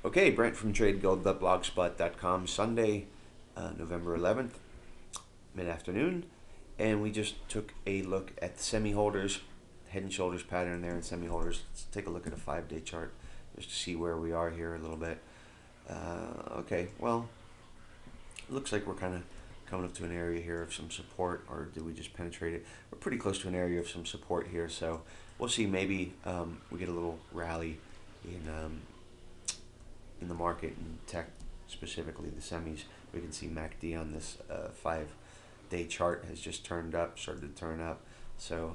Okay, Brent from TradeGold.blogspot.com, Sunday, November 11th, mid-afternoon, and we just took a look at the semi-holders, head and shoulders pattern there in semi-holders. Let's take a look at a 5-day chart just to see where we are here a little bit. Okay, well, it looks like we're kind of coming up to an area here of some support, or did we just penetrate it? We're pretty close to an area of some support here, so we'll see. Maybe we get a little rally in the market, in tech, specifically the semis. We can see MACD on this 5-day chart has just turned up, started to turn up. So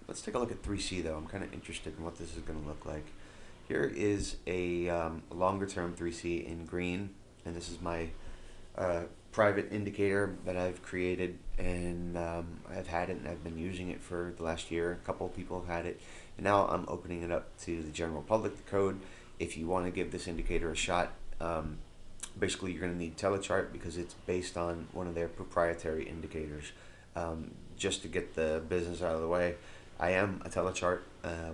let's take a look at 3C though. I'm kind of interested in what this is going to look like. Here is a longer term 3C in green, and this is my private indicator that I've created, and I've had it and I've been using it for the last year. A couple of people have had it, and now I'm opening it up to the general public, the code. If you want to give this indicator a shot, basically you're going to need telechart because it's based on one of their proprietary indicators. Just to get the business out of the way, I am a telechart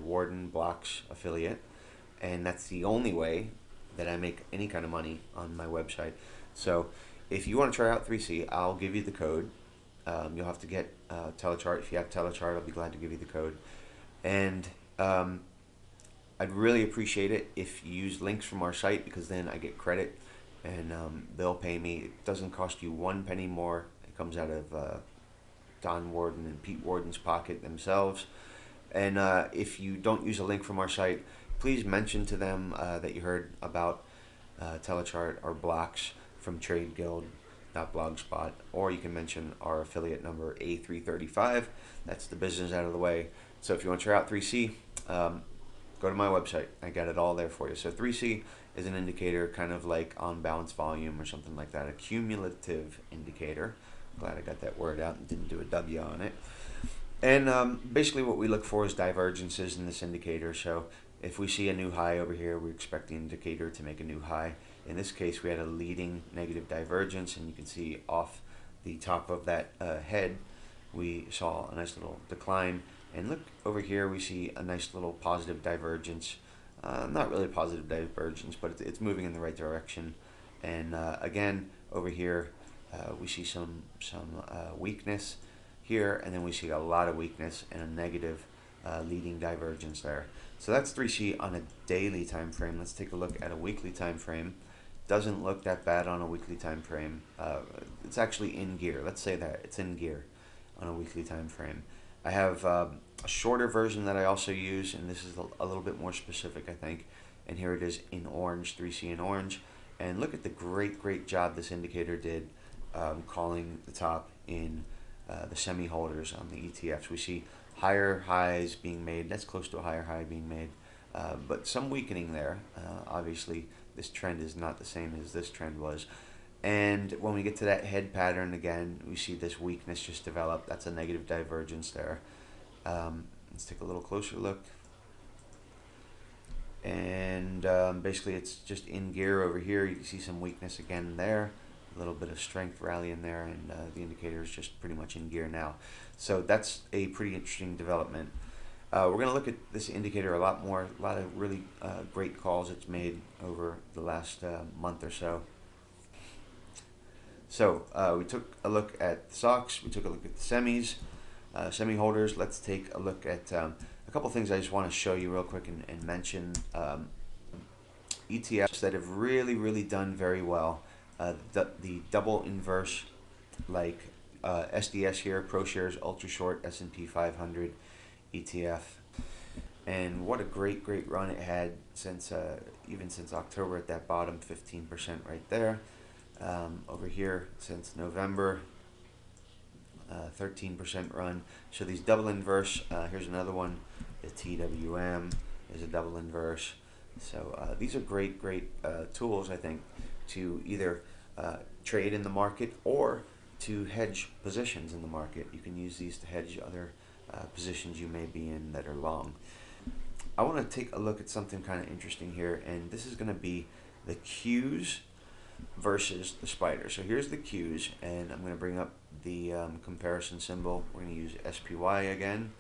Warden Blocks affiliate, and that's the only way that I make any kind of money on my website. So if you want to try out 3C, I'll give you the code. You'll have to get telechart. If you have telechart, I'll be glad to give you the code. And I'd really appreciate it if you use links from our site, because then I get credit and they'll pay me. It doesn't cost you 1 penny more. It comes out of Don Warden and Pete Warden's pocket themselves. And if you don't use a link from our site, please mention to them that you heard about telechart or blocks from TradeGuild.blogspot, or you can mention our affiliate number A335. That's the business out of the way. So if you want to try out 3C, go to my website. I got it all there for you. So 3C is an indicator, kind of like on balance volume or something like that, a cumulative indicator. Glad I got that word out and didn't do a W on it. And basically what we look for is divergences in this indicator. So if we see a new high over here, we expect the indicator to make a new high. In this case, we had a leading negative divergence, and you can see off the top of that head, we saw a nice little decline. And look over here, we see a nice little positive divergence. Not really a positive divergence, but it's moving in the right direction. And again, over here, we see some weakness here, and then we see a lot of weakness and a negative leading divergence there. So that's 3C on a daily time frame. Let's take a look at a weekly time frame. Doesn't look that bad on a weekly time frame. It's actually in gear. Let's say that it's in gear on a weekly time frame. I have a shorter version that I also use, and this is a little bit more specific, I think. And here it is in orange, 3C in orange. And look at the great job this indicator did calling the top in the semi-holders on the ETFs. We see higher highs being made. That's close to a higher high being made. But some weakening there. Obviously, this trend is not the same as this trend was. And when we get to that head pattern again, we see this weakness just develop. That's a negative divergence there. Let's take a little closer look. And basically it's just in gear over here. You can see some weakness again there. A little bit of strength rally in there, and the indicator is just pretty much in gear now. So that's a pretty interesting development. We're going to look at this indicator a lot more. A lot of really great calls it's made over the last month or so. So we took a look at the stocks, we took a look at the semis, semi-holders. Let's take a look at a couple things I just want to show you real quick and mention. ETFs that have really done very well. The double inverse, like SDS here, ProShares Ultra Short S&P 500 ETF. And what a great run it had since even since October at that bottom, 15% right there. Over here since November, 13% run. So these double inverse, here's another one, the TWM is a double inverse. So these are great tools, I think, to either trade in the market or to hedge positions in the market. You can use these to hedge other positions you may be in that are long. I want to take a look at something kind of interesting here, and this is going to be the Qs versus the spider. So here's the Qs, and I'm going to bring up the comparison symbol. We're going to use SPY again.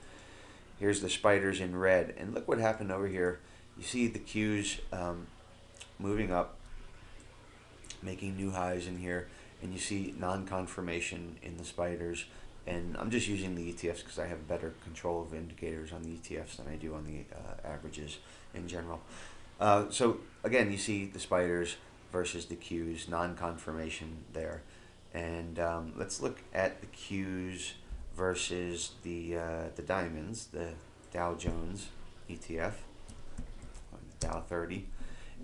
Here's the spiders in red, and look what happened over here. You see the Qs moving up, making new highs in here, and you see non-confirmation in the spiders. And I'm just using the ETFs because I have better control of indicators on the ETFs than I do on the averages in general. So again, you see the spiders versus the Qs, non-confirmation there. And let's look at the Qs versus the diamonds, the Dow Jones ETF, Dow 30.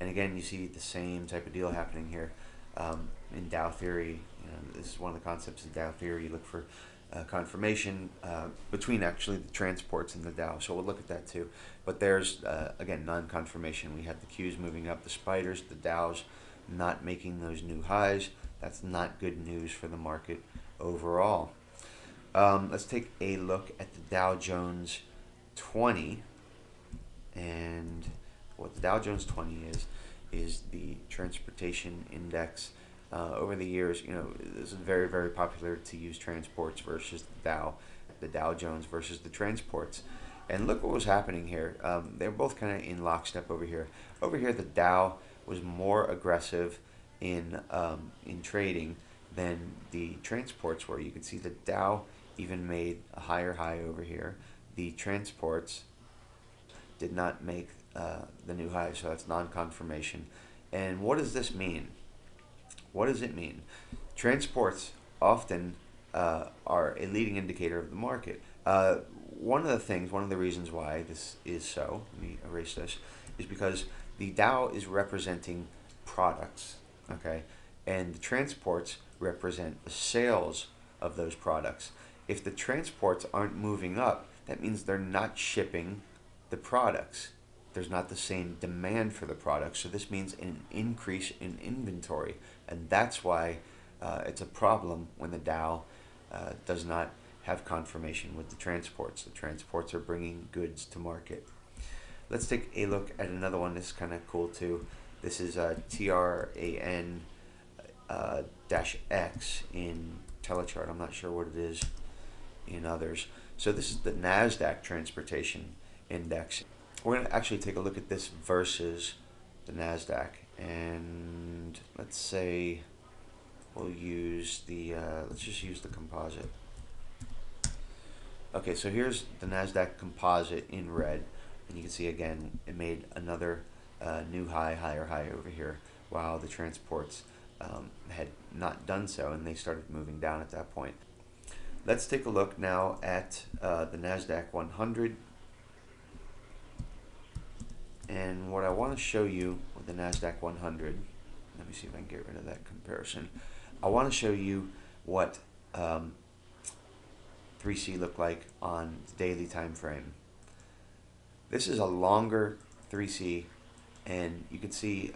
And again, you see the same type of deal happening here. In Dow Theory, this is one of the concepts of Dow Theory. You look for confirmation between actually the transports and the Dow. So we'll look at that too. But there's, again, non-confirmation. We have the Qs moving up, the spiders, the Dows not making those new highs. That's not good news for the market overall. Let's take a look at the Dow Jones 20. And what the Dow Jones 20 is the transportation index. Over the years, this is very, very popular to use transports versus the Dow Jones versus the transports. And look what was happening here. They're both kind of in lockstep over here. Over here, the Dow was more aggressive in trading than the transports were. You can see the Dow even made a higher high over here. The transports did not make the new high, so that's non-confirmation. And what does this mean? What does it mean? Transports often are a leading indicator of the market. One of the reasons why this is so, let me erase this, is because the Dow is representing products, okay? And the transports represent the sales of those products. If the transports aren't moving up, that means they're not shipping the products. There's not the same demand for the products, so this means an increase in inventory, and that's why it's a problem when the Dow does not have confirmation with the transports. The transports are bringing goods to market. Let's take a look at another one. This is kind of cool too. This is TRAN -X in Telechart. I'm not sure what it is in others. So this is the Nasdaq Transportation Index. We're going to actually take a look at this versus the Nasdaq, and let's say we'll use the let's just use the composite. Okay, so here's the Nasdaq composite in red, and you can see again it made another new higher high over here, while the transports had not done so, and they started moving down at that point. Let's take a look now at the Nasdaq 100. And what I want to show you with the Nasdaq 100, let me see if I can get rid of that comparison. I want to show you what 3C looked like on the daily time frame. This is a longer 3C, and you can see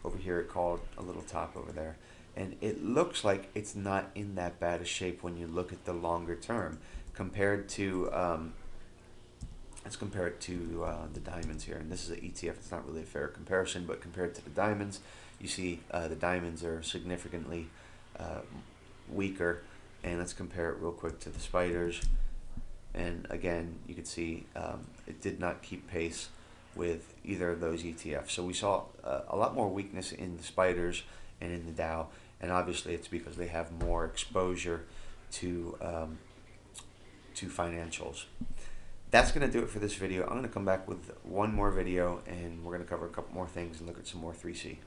over here it called a little top over there. And it looks like it's not in that bad a shape when you look at the longer term compared to let's compare it to the diamonds here, and this is an ETF. It's not really a fair comparison, but compared to the diamonds, you see the diamonds are significantly weaker. And let's compare it real quick to the spiders, and again you can see it did not keep pace with either of those ETFs. So we saw a lot more weakness in the spiders and in the Dow, and obviously it's because they have more exposure to financials. That's going to do it for this video. I'm going to come back with one more video, and we're going to cover a couple more things and look at some more 3C.